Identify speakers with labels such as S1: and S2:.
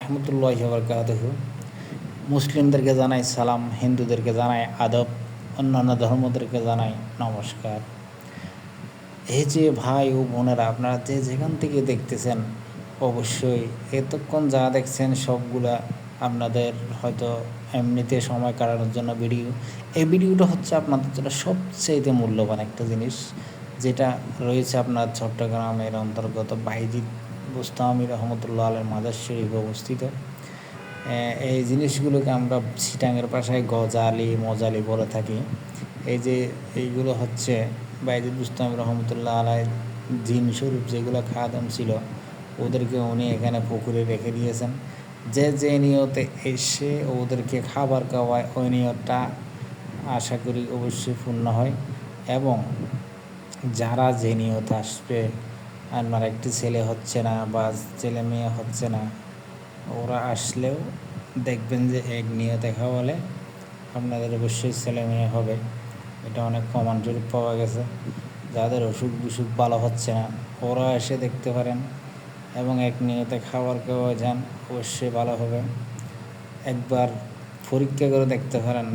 S1: রহমতুল্লাহি ওয়া বারাকাতুহু। মুসলিমদেরকে জানাই সালাম, হিন্দুদেরকে জানাই আদব, অন্যান্য ধর্মদেরকে জানাই নমস্কার। এই যে ভাই ও বোনেরা, আপনারা যে যেখান থেকে দেখতেছেন, অবশ্যই এতক্ষণ যা দেখছেন সবগুলা আপনাদের হয়তো এমনিতে সময় কাটানোর জন্য ভিডিও। এই ভিডিওটা হচ্ছে আপনাদের জন্য সবচেয়ে মূল্যবান একটা জিনিস, যেটা রয়েছে আপনার চট্টগ্রামের অন্তর্গত বাইজিদ বুস্তামি রহমতুল্লাহ আলের মাজার শরীফ অবস্থিত। এই জিনিসগুলোকে আমরা চিটাঙের ভাষায় গজালি মজালি বলে থাকি। এই যে এইগুলো হচ্ছে বাইজিদ বুস্তামি রহমতুল্লাহ আলাই জিন স্বরূপ যেগুলো খাদেম ছিল, ওদেরকে উনি এখানে পুকুরে রেখে দিয়েছেন। যে নিয়তে এসে ওদেরকে খাবার খাওয়ায়, ওই নিয়তটা আশা করি অবশ্যই পূর্ণ হয়। এবং যারা যে নিয়তে আসবে, আমার একটি ছেলে হচ্ছে না বা ছেলে মেয়ে হচ্ছে না, ওরা আসলেও দেখবেন যে এক নিয়তে খাওয়ালে আপনাদের অবশ্যই ছেলে মেয়ে হবে। এটা অনেক প্রমাণস্বরূপ পাওয়া গেছে। যাদের অসুখ বিসুখ ভালো হচ্ছে না, ওরা এসে দেখতে পারেন এবং এক নিয়তে খাবার যান, অবশ্যই ভালো হবে। একবার পরীক্ষা করে দেখতে পারেন।